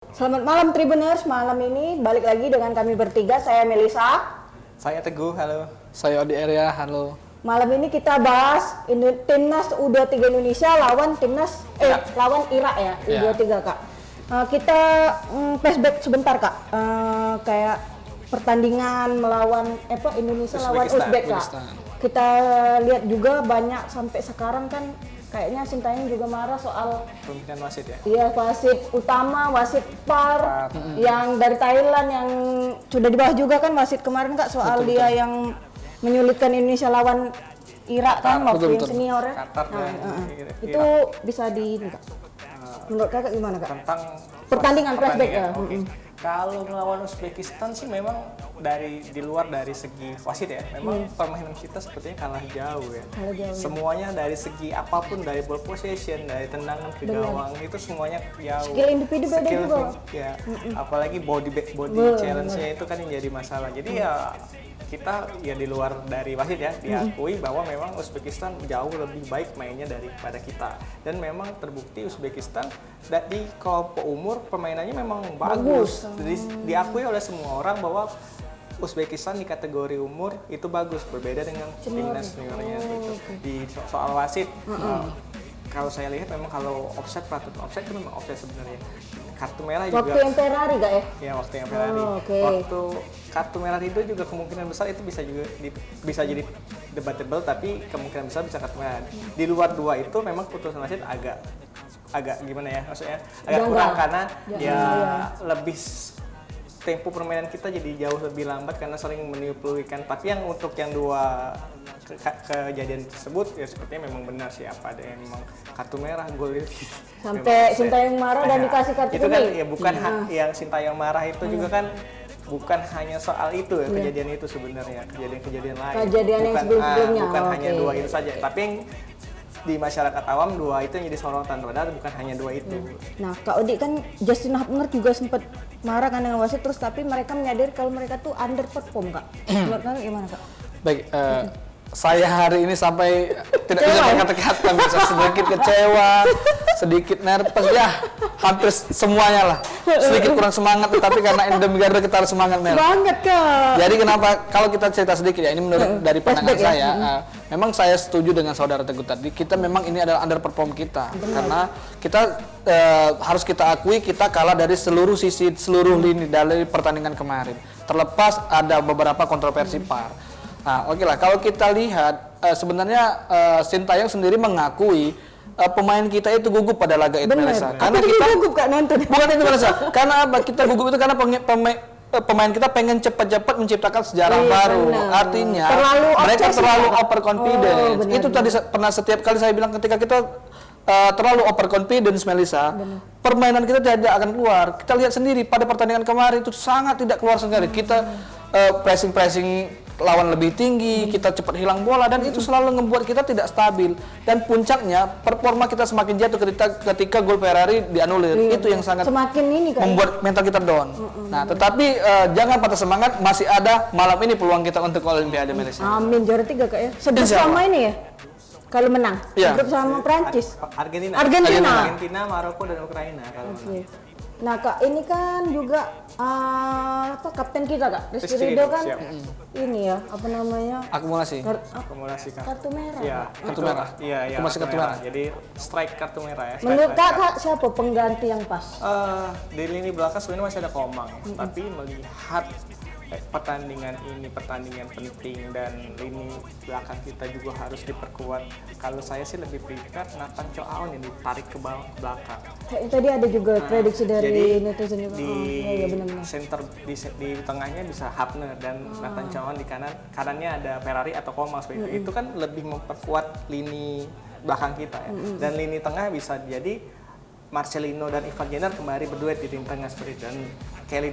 Selamat malam Tribuners, malam ini balik lagi dengan kami bertiga, saya Melisa. Saya Teguh, halo. Saya Odi Area, halo. Malam ini kita bahas timnas U23 Indonesia lawan lawan Irak ya, U23 Kak. Kita flashback sebentar Kak, kayak pertandingan melawan Indonesia lawan Uzbek Kak. Kita lihat juga banyak sampai sekarang kan kayaknya Sintayong juga marah soal pemilihan wasit ya? Iya, wasit utama, wasit PAR yang dari Thailand yang sudah dibahas juga kan wasit kemarin Kak soal Betul. yang menyulitkan Indonesia lawan Irak kan waktu yang senior ya. Qatar dan Itu bisa Kak. Menurut Kakak gimana Kak? Tentang Pertandingan flashback ya. Oke. Kalau melawan Uzbekistan sih memang di luar dari segi wasit ya, memang permainan kita sepertinya kalah jauh ya. Kalah jauh, ya. Semuanya dari segi apapun, dari ball possession, dari tendangan ke gawang itu semuanya jauh. Skill individu beda juga. Ya, apalagi body challenge-nya itu kan yang jadi masalah. Jadi ya kita ya di luar dari wasit ya diakui bahwa memang Uzbekistan jauh lebih baik mainnya daripada kita, dan memang terbukti Uzbekistan di kelompok umur permainannya memang bagus. Diakui oleh semua orang bahwa Uzbekistan di kategori umur itu bagus, berbeda dengan timnas seniornya gitu. Di soal wasit kalau saya lihat memang kalau peraturan offside itu memang offside sebenarnya. Kartu merah juga. Waktu yang Ferrari Kak ya? Ya, waktu yang Ferrari. Waktu kartu merah itu juga kemungkinan besar itu bisa jadi debatable, tapi kemungkinan besar bisa kartu merah. Di luar dua itu memang putusan wasit agak gimana ya, maksudnya agak kurang karena lebih tempo permainan kita jadi jauh lebih lambat karena sering meniupluikan. Tapi yang untuk yang dua kejadian tersebut ya sepertinya memang benar sih, apa ada yang memang kartu merah gol itu sampai Sintayong marah dan dikasih kartu itu kan kuning. ya bukan yang Sintayong marah itu juga kan bukan hanya soal itu ya, kejadian itu sebenarnya kejadian lain, kejadian yang sebelumnya bukan hanya dua itu saja, tapi yang di masyarakat awam dua itu yang jadi sorotan, padahal bukan hanya dua itu. Nah, Kak Odi kan Justin Hubner juga sempat marah kan dengan wasit, terus tapi mereka menyadari kalau mereka tuh underperform Kak. Menurut Kakak gimana Kak? Baik, saya hari ini sampai tidak bisa berkata-kata, bisa sedikit kecewa, sedikit nervous ya, hampir semuanya lah. Sedikit kurang semangat, tapi karena Indomie Garuda kita harus semangat Mel. Banget Kak. Jadi kenapa kalau kita cerita sedikit ya, ini menurut dari pandangan saya, memang saya setuju dengan saudara Teguh tadi. Kita memang ini adalah underperform kita, karena kita harus kita akui kita kalah dari seluruh sisi, seluruh lini dari pertandingan kemarin. Terlepas ada beberapa kontroversi PAR. Nah, oke lah. Kalau kita lihat sebenarnya Sintayong sendiri mengakui pemain kita itu gugup pada laga itu Melisa. Karena kita gugup Kak nonton. Bukan itu Melisa. Karena apa? Kita gugup itu karena pemain kita pengen cepat-cepat menciptakan sejarah baru. Benar. Artinya mereka obses, terlalu ya? overconfidence. Itu tadi pernah setiap kali saya bilang ketika kita terlalu overconfidence Melisa, permainan kita tidak akan keluar. Kita lihat sendiri pada pertandingan kemarin itu sangat tidak keluar sekali. Kita pressing lawan lebih tinggi, kita cepat hilang bola, dan itu selalu membuat kita tidak stabil, dan puncaknya performa kita semakin jatuh ketika gol Ferrari dianulir. Itu yang sangat semakin ini kan membuat mental kita down. Nah, tetapi jangan patah semangat, masih ada malam ini peluang kita untuk Olimpiade Malaysia. Amin, juara 3 Kak ya. Sebut sama ini ya. Kalau menang, grup sama Prancis. Argentina, Maroko dan Ukraina kalau menang. Nah Kak, ini kan juga kapten kita Kak, Rizky Ridho kan ini ya, apa namanya? Akumulasi kartu merah. Iya, kartu merah. Iya, Akumulasi kartu merah. Jadi strike kartu merah ya. Menurut Kakak siapa pengganti yang pas? Di lini belakang sebenarnya masih ada Komang, tapi melihat pertandingan ini pertandingan penting dan lini belakang kita juga harus diperkuat. Kalau saya sih lebih prefer Nathan Chow yang ditarik ke belakang. Tadi ada juga prediksi dari netizen juga. Di center di tengahnya bisa Hubner dan Nathan Chow di kanannya ada Ferrari atau Komang seperti itu. Itu kan lebih memperkuat lini belakang kita ya. Dan lini tengah bisa jadi Marcelino dan Ivan Jenner kembali berduet di lini tengah seperti itu, dan Kelly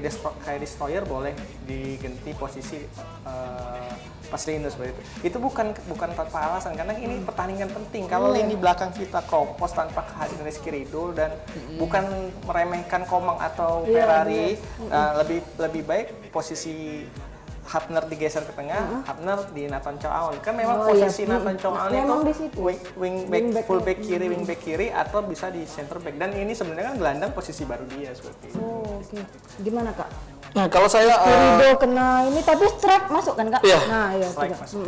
Destroyer boleh diganti posisi Marcelino seperti itu. Itu bukan tanpa alasan, karena ini pertandingan penting. Kalau lini belakang kita kropos tanpa kehadiran Rizky Ridho dan bukan meremehkan Komang atau Ferrari, lebih baik posisi Hubner digeser ke tengah, Hubner di Nathan Chow. Kan memang posisi Nathan Chow itu wing back kiri atau bisa di center back. Dan ini sebenarnya kan gelandang posisi baru dia seperti itu. Oke. Gimana Kak? Nah, kalau saya Ridho kena ini tapi strike masuk kan Kak? Iya. Nah, iya Strike juga. masuk.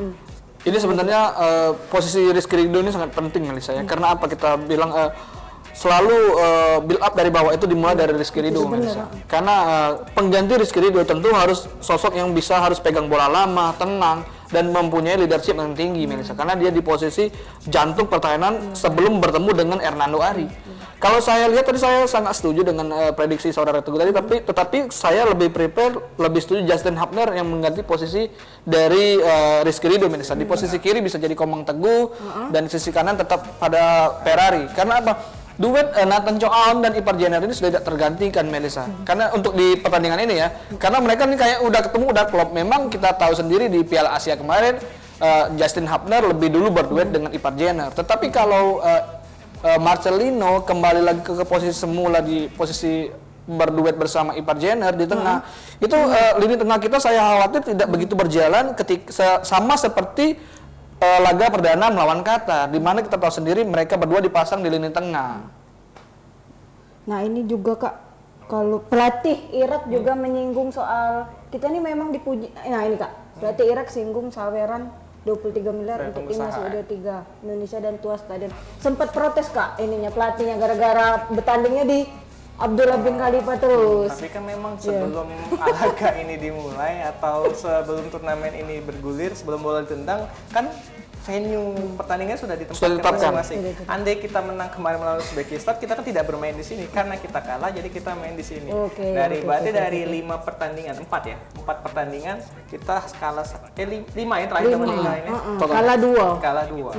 ini sebenarnya posisi Rizky Ridho ini sangat penting Melisa ya. Karena apa kita bilang selalu build up dari bawah itu dimulai dari Rizky Ridho Melisa. Karena pengganti Rizky Ridho tentu harus sosok yang harus pegang bola lama, tenang dan mempunyai leadership yang tinggi Melisa. Karena dia di posisi jantung pertahanan sebelum bertemu dengan Hernando Ari. Kalau saya lihat tadi saya sangat setuju dengan prediksi saudara Teguh tadi, tetapi saya lebih lebih setuju Justin Hapner yang mengganti posisi dari Rizky Ridho Melisa. Di posisi kiri bisa jadi Komang Teguh dan di sisi kanan tetap pada Ferrari. Karena apa? Duet Nathan Chow dan Ipar Jenner ini sudah tidak tergantikan Melisa. Karena untuk di pertandingan ini ya, karena mereka ini kayak udah ketemu udah klop. Memang kita tahu sendiri di Piala Asia kemarin Justin Hapner lebih dulu berduet dengan Ipar Jenner. Tetapi kalau Marcelino kembali lagi ke posisi semula di posisi berduet bersama Ipar Jenner di tengah, itu lini tengah kita saya khawatir tidak begitu berjalan sama seperti laga perdana melawan Qatar, di mana kita tahu sendiri mereka berdua dipasang di lini tengah. Nah, ini juga Kak, kalau pelatih Irak juga menyinggung soal kita ini memang dipuji. Nah, ini Kak, pelatih Irak singgung saweran 23 miliar untuk timnas U23 Indonesia dan tuas stadion. Sempat protes Kak ininya pelatihnya gara-gara bertandingnya di Abdullah bin Khalifa terus. Tapi kan memang sebelum laga ini dimulai atau sebelum turnamen ini bergulir, sebelum bola ditendang, kan venue pertandingan sudah ditempatkan masing-masing. Andai kita menang kemarin melawan Uzbekistan, kita kan tidak bermain di sini karena kita kalah, jadi kita main di sini. Berarti dari 5 pertandingan, 4 ya, 4 pertandingan kita kalah 5 ya terakhir kita meninggal ini. Kalah 2. Kalah 2.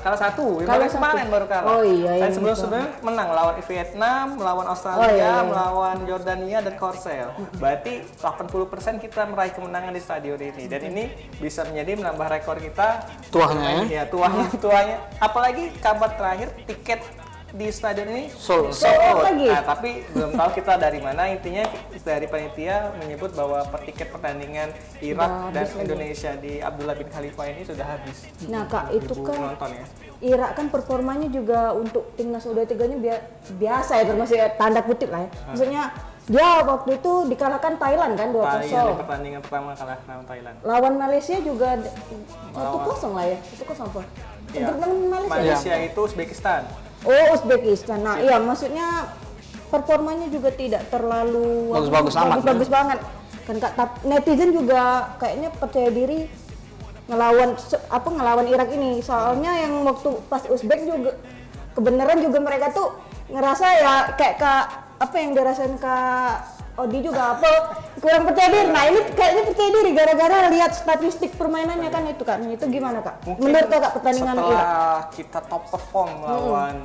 Kalah 1. Kemarin baru kalah. Oh iya. Dan sebelum-sebelumnya menang lawan Vietnam, melawan Australia, melawan Jordania dan Korsel. Berarti 80% kita meraih kemenangan di stadion ini dan ini bisa menjadi menambah rekor kita. Tuahnya ya? Tuahnya. Apalagi kabar terakhir tiket di stadion ini sold lagi. Nah, tapi belum tahu kita dari mana. Intinya dari panitia menyebut bahwa tiket pertandingan Irak dan Indonesia di Abdullah bin Khalifa ini sudah habis. Nah Kak, itu kan penonton ya. Irak kan performanya juga untuk timnas U23-nya biasa ya, termasuk tanda kutip lah ya. Maksudnya dia waktu itu dikalahkan Thailand kan 2-0. Di pertandingan pertama kalah lawan Thailand. Lawan Malaysia juga 1-0 lah ya. 1-0 apa? Ya. Malaysia itu Uzbekistan. Oh, Uzbekistan. Nah, iya maksudnya performanya juga tidak terlalu bagus banget. Kan Kak, netizen juga kayaknya percaya diri ngelawan Irak ini. Soalnya yang waktu pas Uzbek juga kebenaran juga mereka tuh ngerasa ya kayak apa yang dirasain Kak Odi juga apa kurang percaya diri. Nah ini kayaknya percaya diri gara-gara lihat statistik permainannya kan itu Kak. Itu gimana Kak? Mungkin menurut Kak pertandingan Irak? Setelah kita top perform lawan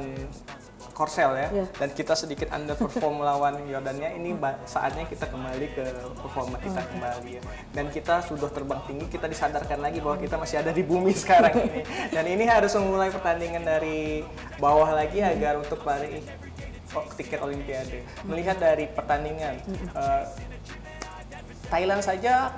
Korsel ya, dan kita sedikit underperform melawan Yordania, ini saatnya kita kembali ke performa kita kembali ya. Dan kita sudah terbang tinggi, kita disadarkan lagi bahwa kita masih ada di bumi sekarang ini. Dan ini harus memulai pertandingan dari bawah lagi agar untuk meraih tiket Olimpiade. Melihat dari pertandingan Thailand saja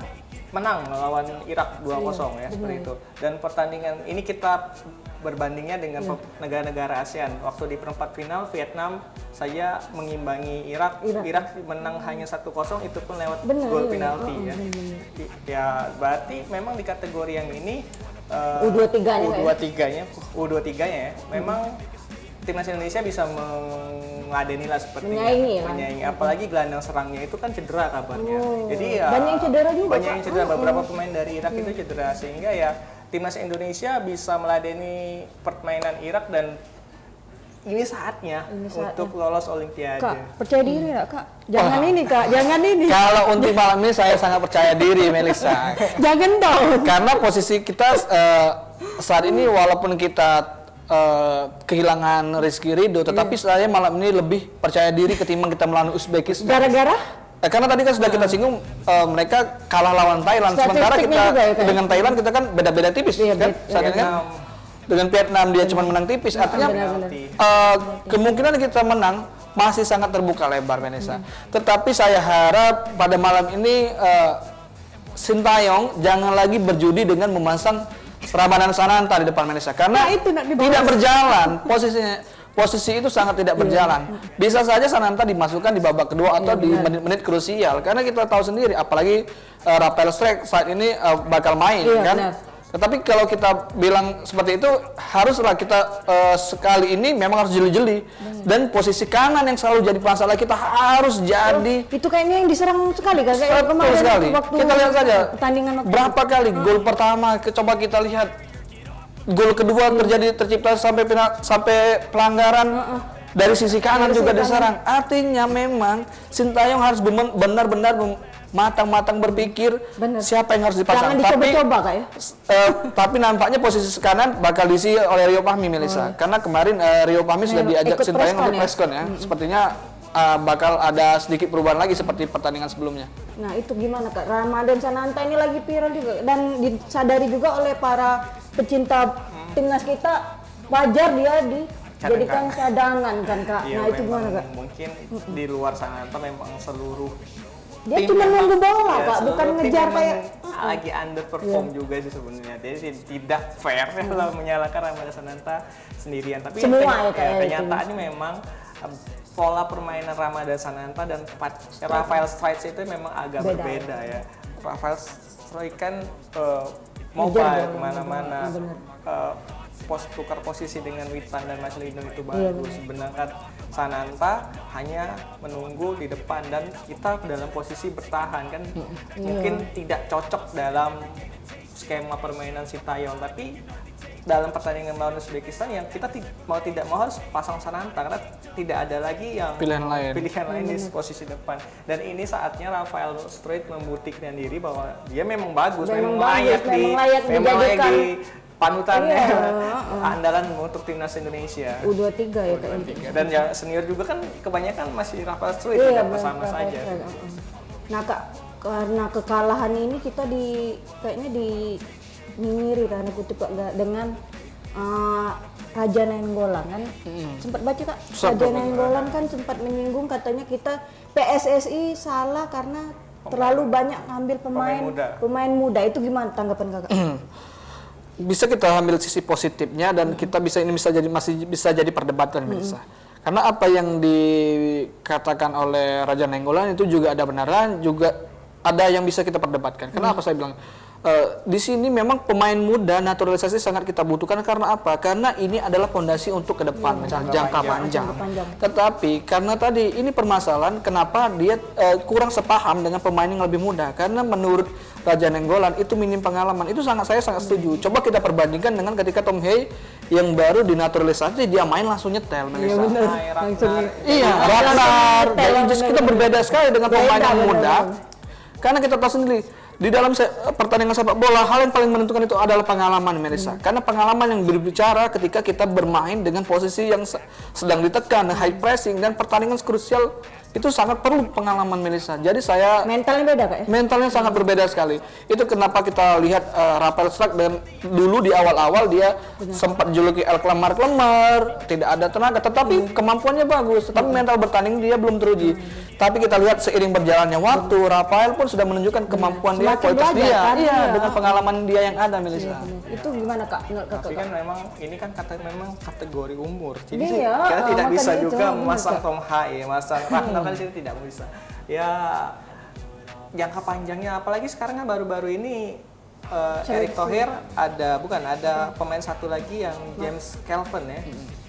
menang melawan Irak 2-0 ya seperti itu. Dan pertandingan ini kita berbandingnya dengan negara-negara ASEAN. Waktu di perempat final Vietnam saya mengimbangi Irak. Irak menang hanya 1-0 itu pun lewat gol penalti ya. Ya berarti memang di kategori yang ini U23-nya ya. Memang timnas Indonesia bisa mengadeni lah sepertinya, menyaingi. Apalagi gelandang serangnya itu kan cedera kabarnya. Jadi ya banyak yang cedera juga. Banyak yang cedera. Beberapa pemain dari Irak itu cedera sehingga ya timnas Indonesia bisa meladeni permainan Irak dan ini saatnya untuk lolos Olimpiade. Kak, percaya diri nggak Kak? Jangan ini Kak, jangan ini. Kalau untuk malam ini saya sangat percaya diri Melisa. Jangan dong. Karena posisi kita saat ini walaupun kita kehilangan Rizky Ridho, tetapi saya malam ini lebih percaya diri ketimbang kita melawan Uzbekistan. Gara-gara? Karena tadi kan sudah kita singgung mereka kalah lawan Thailand, sementara kita dengan Thailand kita kan beda-beda tipis kan saat ini kan. Dengan Vietnam dia cuma menang tipis, artinya kemungkinan kita menang masih sangat terbuka lebar Vanessa. Tetapi saya harap pada malam ini Sintayong jangan lagi berjudi dengan memasang Serabanan Sananta di depan Vanessa karena tidak berjalan posisinya. posisi itu sangat tidak berjalan. Bisa saja Sananta dimasukkan di babak kedua atau di menit-menit krusial, karena kita tahu sendiri, apalagi Rafael Struijk saat ini bakal main kan. Benar. Tetapi kalau kita bilang seperti itu, haruslah kita sekali ini memang harus jeli-jeli. Dan posisi kanan yang selalu jadi masalah kita harus jadi. Itu kayaknya yang diserang sekali kan kayak Betul kemarin sekali. waktu Kita lihat saja pertandingan waktu berapa kali gol pertama, coba kita lihat gol kedua tercipta sampai pelanggaran dari sisi kanan Dari juga sisi diserang. Artinya memang Sintayong harus benar-benar matang-matang berpikir Benar. siapa yang harus dipasang. Jangan dicoba-coba Kak ya. Tapi nampaknya posisi kanan bakal diisi oleh Rio Fahmi, Melissa. Karena kemarin Rio Fahmi sudah diajak ikut Sintayong preskon untuk ya? preskon ya. Sepertinya bakal ada sedikit perubahan lagi seperti pertandingan sebelumnya. Nah itu gimana Kak, Ramadan Sananta ini lagi viral juga dan disadari juga oleh para pecinta timnas kita, wajar dia dijadikan cadangan kan Kak. Iya, Nah itu memang gimana Kak? mungkin di luar Sananta memang seluruh Dia tim cuma memang- nunggu bola ya, Kak, seluruh bukan tim ngejar memang kayak lagi underperform juga sih sebenarnya. Jadi tidak fair kalau menyalahkan Ramadan Sananta sendirian. Tapi Semua ya, Kak, ya, kenyataannya memang pola permainan Ramadan Sananta dan Rafael Struijk itu memang agak Beda. berbeda ya. Rafael Struijk kan Ngejar mobile bola, kemana-mana, benar. tukar posisi dengan Witan dan Marcelino itu Iya, bagus. Sedangkan Sananta hanya menunggu di depan dan kita dalam posisi bertahan kan mungkin tidak cocok dalam skema permainan Sintayong, tapi dalam pertandingan melawan Uzbekistan yang kita mau tidak mau harus pasang Sananta karena tidak ada lagi yang Pilihan lain. di posisi depan. Dan ini saatnya Rafael Struijk membuktikan diri bahwa dia memang bagus, Memang layak bagus, memang layak dijadikan di panutannya Iya, andalan untuk timnas Indonesia. U23 ya Kak. Dan ya senior juga kan kebanyakan masih Rafael Struijk Iya, tidak sama benar, saja. benar. Nah Kak, karena kekalahan ini kita kayaknya dinyinyirin tanda kutip Kak, dengan Raja Nainggolan kan. Sempat baca Kak, Raja Nainggolan kan sempat menyinggung katanya kita PSSI salah karena terlalu banyak ngambil pemain muda. Itu gimana tanggapan Kakak? Bisa kita ambil sisi positifnya dan kita masih bisa jadi perdebatan Melissa. Karena apa yang dikatakan oleh Raja Nainggolan itu juga ada benaran, juga ada yang bisa kita perdebatkan. Kenapa saya bilang di sini memang pemain muda naturalisasi sangat kita butuhkan karena apa? Karena ini adalah fondasi untuk ke depan, misalnya jangka panjang. Tetapi karena tadi ini permasalahan kenapa dia kurang sepaham dengan pemain yang lebih muda? Karena menurut Raja Nainggolan itu minim pengalaman. Itu saya sangat setuju. Coba kita perbandingkan dengan ketika Tom Hei yang baru dinaturalisasi dia main langsung nyetel, Melissa. Iya, Ragnar. Jadi kita berbeda sekali dengan pemain yang muda. Karena kita tahu sendiri di dalam pertandingan sepak bola hal yang paling menentukan itu adalah pengalaman, Melissa. Karena pengalaman yang berbicara ketika kita bermain dengan posisi yang sedang ditekan, high pressing dan pertandingan krusial itu sangat perlu pengalaman, Melissa. Jadi saya Mentalnya beda Kak ya? mentalnya sangat berbeda sekali. Itu kenapa kita lihat Rafael Struijk dan dulu di awal-awal dia sempat juluki El Klemar-Klemar, tidak ada tenaga, tetapi kemampuannya bagus. Tetapi mental bertanding dia belum teruji. Tapi kita lihat seiring berjalannya waktu, Rafael pun sudah menunjukkan kemampuan dia, Semakin kualitas belajar, dia, kan? iya, Iya. dengan pengalaman dia yang ada, Melissa. Itu gimana Kak? Tapi kan memang ini kan memang kategori umur. Jadi Iya, kita tidak makanya bisa itu, juga benar, memasang Kak. Tom Hei, masang Ragnar kan di sini tidak bisa. Ya jangka panjangnya apalagi sekarang kan baru-baru ini Erick Thohir ada pemain satu lagi yang James Calvin ya.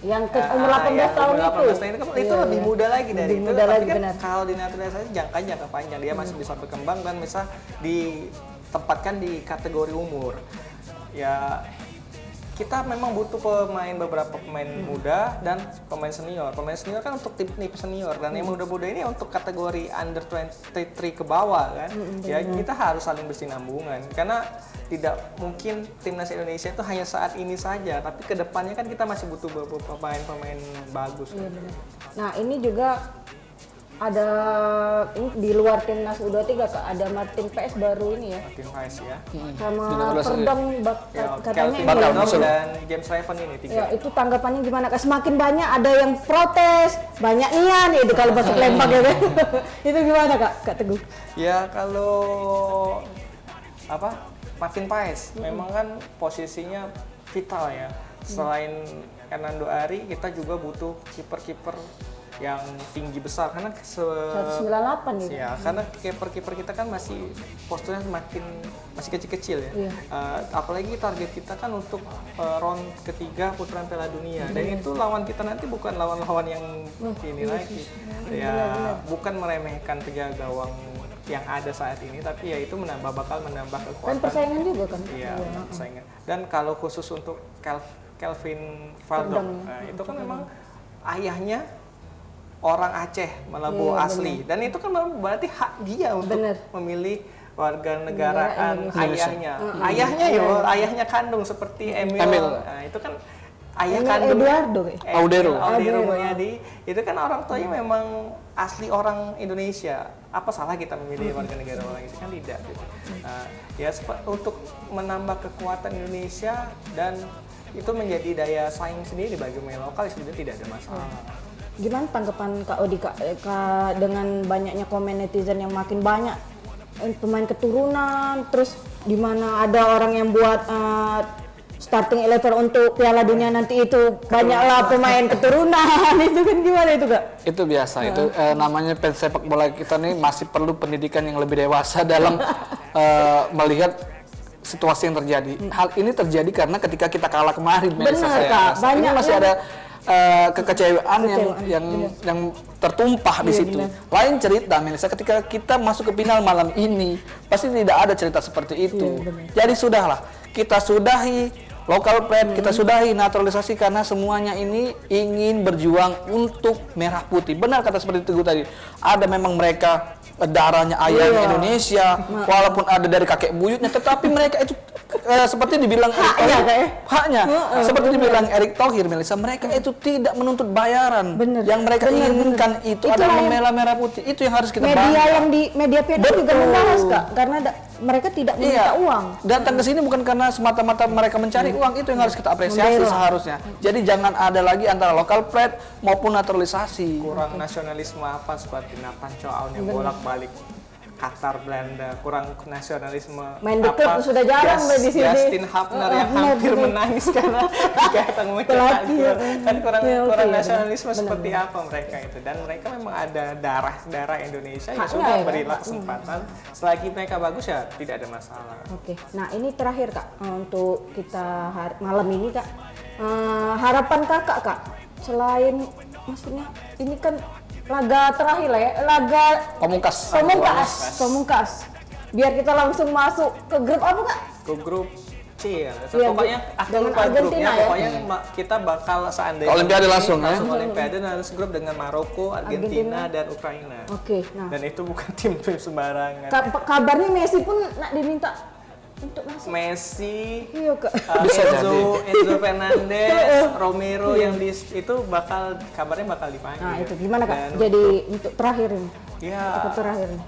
Yang ke umur 18 tahun umur itu. 18 tahun itu kan itu lebih muda lagi dari Lebih itu. muda Tapi lagi, kan benar. kalau dinaturalisasi jangka panjang dia masih bisa berkembang dan bisa ditempatkan di kategori umur. Ya kita memang butuh beberapa pemain muda dan pemain senior. Pemain senior kan untuk tim senior dan yang muda-muda ini untuk kategori under 23 ke bawah kan. Ya kita harus saling bersinambungan karena tidak mungkin timnas Indonesia itu hanya saat ini saja, tapi kedepannya kan kita masih butuh pemain-pemain bagus. Iya, benar. Nah ini juga ada di luar timnas U23 Kak, ada Martin PS baru ini ya, Tim Hais ya. sama Dinaturalisasi. Perdom Ya, katanya Kelvin ini. Bakal Perdom muncul. dan James Raven ini tiga. Ya, itu tanggapannya gimana Kak? Semakin banyak ada yang protes, banyak nian itu kalau masuk lembak ya kan. Itu gimana Kak Teguh? Ya kalau Martin Paes memang kan posisinya vital ya. Selain Hernando Ari, kita juga butuh kiper-kiper yang tinggi besar karena 198 gitu. ya, karena kiper-kiper kita kan masih posturnya masih kecil-kecil ya. Iya. Apalagi target kita kan untuk round ketiga putaran Piala Dunia, dan itu lawan kita nanti bukan lawan-lawan yang ini lagi. Ya, bukan meremehkan tiga gawang yang ada saat ini, tapi ya itu bakal menambah Kan kekuatan. persaingan juga kan. Iya, persaingan. Dan kalau khusus untuk Kelvin Valdok, nah, itu kan memang ayahnya orang Aceh, Malabo asli, dan itu kan berarti hak dia untuk memilih warga negaraan ayahnya. Ayahnya kandung seperti Emil. Nah, itu kan ayah kandung Audero Mulyadi. Itu kan orang tuanya memang asli orang Indonesia. Apa salah kita memilih warga negara orang Indonesia? Kan tidak. Gitu. Ya untuk menambah kekuatan Indonesia dan itu menjadi daya saing sendiri bagi pemain lokal, sebenarnya tidak ada masalah. Gimana tanggapan Kak Odi Kak, dengan banyaknya komen netizen yang makin banyak pemain keturunan, terus di mana ada orang yang buat starting 11 untuk Piala Dunia nanti itu banyaklah pemain keturunan itu kan gimana itu Kak? Itu biasa, itu namanya fans sepak bola kita nih masih perlu pendidikan yang lebih dewasa dalam melihat situasi yang terjadi. Hal ini terjadi karena ketika kita kalah kemarin, Kak, ini masih ada kekecewaan yang tertumpah di situ. Lain cerita, Melisa, ketika kita masuk ke final malam ini, pasti tidak ada cerita seperti itu. Jadi sudahlah, kita sudahi local pride, kita sudahi naturalisasi karena semuanya ini ingin berjuang untuk merah putih. Benar kata seperti Teguh tadi. Ada memang mereka darahnya ayahnya Indonesia, walaupun ada dari kakek buyutnya, tetapi mereka itu seperti dibilang haknya, seperti dibilang Erick Thohir, Melisa, mereka itu tidak menuntut bayaran. Yang mereka inginkan itu adalah membela merah putih. Itu yang harus kita media bangga. yang di media Piala juga membahas Kak, karena mereka tidak meminta uang. Datang ke sini bukan karena semata-mata mereka mencari uang, itu yang harus kita apresiasi seharusnya. Jadi jangan ada lagi antara local pride maupun naturalisasi. Kurang nasionalisme apa seperti Nathan Chow yang bolak-balik Qatar, Belanda, kurang nasionalisme. Main dekat sudah jarang di sini. Justin Hapner yang hampir menangis karena ketemu cetak gol. Kan kurang nasionalisme seperti apa mereka itu. Dan mereka memang ada darah Indonesia, ya sudah berilah kesempatan. Selagi mereka bagus ya tidak ada masalah. Oke. Nah, ini terakhir Kak untuk kita malam ini Kak. Harapan Kakak Kak, selain maksudnya ini kan laga terakhir lah ya, laga pamungkas. Biar kita langsung masuk ke grup apa Kak? Ke grup C ya. Pokoknya dengan Argentina ya. Pokoknya kita bakal seandainya Olimpiade langsung ya. Olimpiade harus grup dengan Maroko, Argentina dan Ukraina. Oke. Nah. Dan itu bukan tim-tim sembarangan. Kabarnya Messi pun nak diminta untuk masuk. Messi, Enzo Fernandez, Romero yang itu kabarnya bakal dipanggil. Nah itu gimana Kak? Jadi untuk terakhir ini. Ya. Terakhir ini.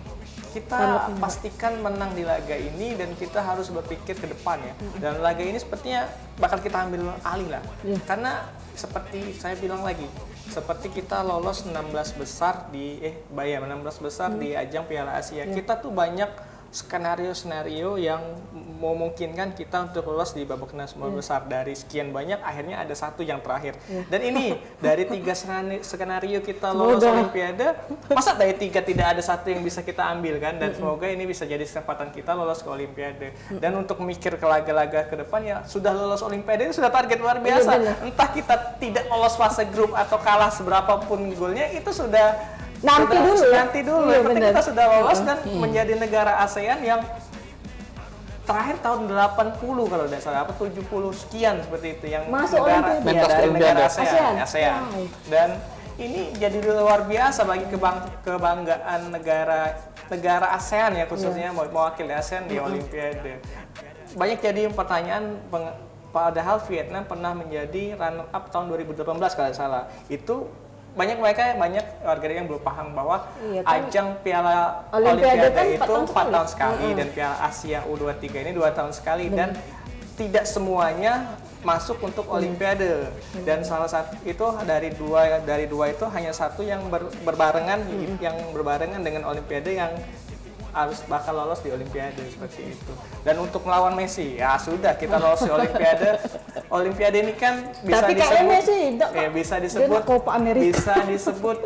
Kita pastikan menang di laga ini dan kita harus berpikir ke depan ya. Dan laga ini sepertinya bakal kita ambil alih lah. Karena seperti saya bilang lagi, seperti kita lolos 16 besar di 16 besar di ajang Piala Asia. Kita tuh banyak skenario-skenario yang memungkinkan kita untuk lolos di babak 16 besar. Dari sekian banyak akhirnya ada satu yang terakhir. Dan ini dari 3 skenario kita lolos Olimpiade, masa dari 3 tidak ada satu yang bisa kita ambil kan? Dan semoga ini bisa jadi kesempatan kita lolos ke Olimpiade. Dan untuk mikir ke laga-laga ke depan ya sudah lolos Olimpiade itu sudah target luar biasa. Entah kita tidak lolos fase grup atau kalah seberapapun golnya, itu sudah nanti dulu. Yang penting kita sudah lolos dan menjadi negara ASEAN yang terakhir tahun 80 kalau tidak salah, 70 sekian seperti itu yang masuk negara ASEAN. Dan ini jadi luar biasa bagi kebanggaan negara ASEAN ya, khususnya mewakili ASEAN di Olimpiade. Banyak jadi pertanyaan, padahal Vietnam pernah menjadi runner up tahun 2018 kalau tidak salah. Itu banyak warga yang belum paham bahwa ajang Piala Olimpiade kan itu 4 tahun sekali dan Piala Asia U23 ini 2 tahun sekali dan tidak semuanya masuk untuk Olimpiade. Dan salah satu itu dari dua itu hanya satu yang berbarengan dengan Olimpiade yang harus bakal lolos di Olimpiade seperti itu. Dan untuk melawan Messi, ya sudah kita lolos di Olimpiade. Olimpiade ini kan bisa Tapi kayaknya disebut, Messi, ya, bisa dia disebut, Copa America. bisa disebut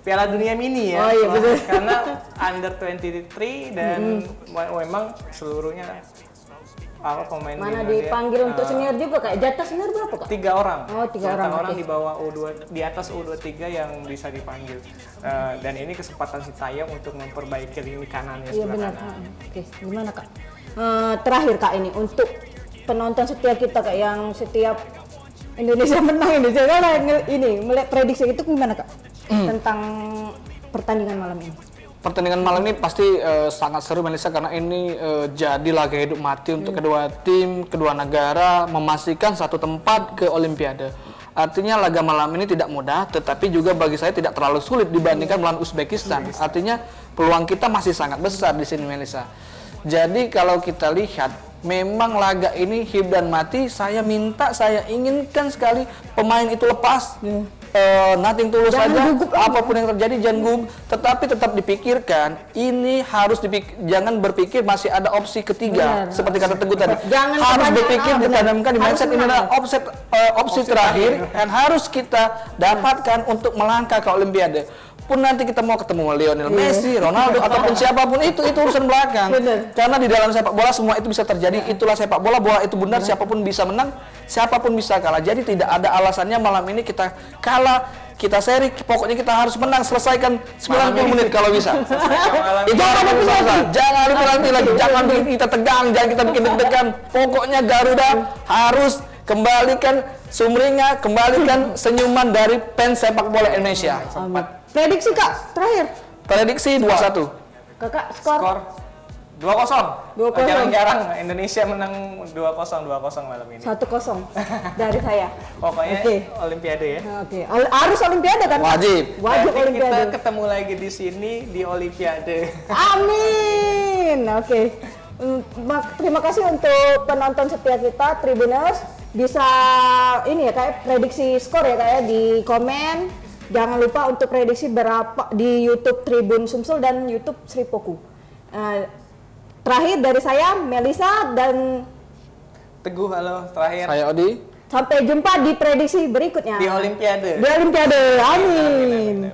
Piala Dunia Mini ya. Oh iya, betul. Karena under 23 dan memang seluruhnya pemain Mana di dipanggil untuk senior juga kayak jatah senior berapa Kak? 3 orang. Oh, 3 orang, oke. Di bawah di atas U23 yang bisa dipanggil. Dan ini kesempatan Sintayong untuk memperbaiki lini kanannya Iya sebelah benar. kanan. Oke, gimana Kak? Terakhir Kak ini untuk penonton setia kita Kak yang setiap Indonesia menang Indonesia kalah ini melihat prediksi itu gimana Kak? Tentang pertandingan malam ini. Pertandingan malam ini pasti sangat seru Melissa, karena ini jadi laga hidup mati untuk kedua tim, kedua negara memastikan satu tempat ke Olimpiade. Artinya laga malam ini tidak mudah, tetapi juga bagi saya tidak terlalu sulit dibandingkan melawan Uzbekistan. Artinya peluang kita masih sangat besar di sini Melissa. Jadi kalau kita lihat memang laga ini hidup dan mati, saya inginkan sekali pemain itu lepas. Nothing tulus saja, apapun yang terjadi jangan gugup, tetapi tetap dipikirkan, ini harus jangan berpikir masih ada opsi ketiga. Benar. Seperti kata Teguh tadi, Jangan harus kebanyakan, berpikir ditanamkan di harus mindset ini adalah opsi terakhir yang harus kita dapatkan untuk melangkah ke Olimpiade. Pun nanti kita mau ketemu Lionel Messi, Ronaldo ataupun siapapun itu urusan belakang. Benar. Karena di dalam sepak bola semua itu bisa terjadi. Itulah sepak bola, bola itu benar, siapapun bisa menang, siapapun bisa kalah. Jadi tidak ada alasannya malam ini kita kalah, kita seri, pokoknya kita harus menang, selesaikan 90 menit kalau bisa. Itu apa selesai. Jangan lupa nanti lagi, jangan bikin kita tegang, jangan kita bikin deg-degan. Pokoknya Garuda harus kembalikan sumringah, kembalikan senyuman dari fans sepak bola Indonesia. Prediksi Kak terakhir. Prediksi 2-1. Kakak skor. Skor 2-0. 2-0. Jarang-jarang Indonesia menang 2-0 malam ini. 1-0 dari saya. Pokoknya Oke. Olimpiade ya. Oke, harus Olimpiade kan? Kak? Wajib. Wajib Nanti Olimpiade. kita ketemu lagi di sini di Olimpiade. Amin. Oke. Terima kasih untuk penonton setia kita Tribuners. Bisa ini ya kayak prediksi skor ya kayak di komen. Jangan lupa untuk prediksi berapa di YouTube Tribun Sumsel dan YouTube Sri Poku. Terakhir dari saya Melisa dan Teguh, halo terakhir. Saya Odi. sampai jumpa di prediksi berikutnya. Di Olimpiade. Di Olimpiade. Amin.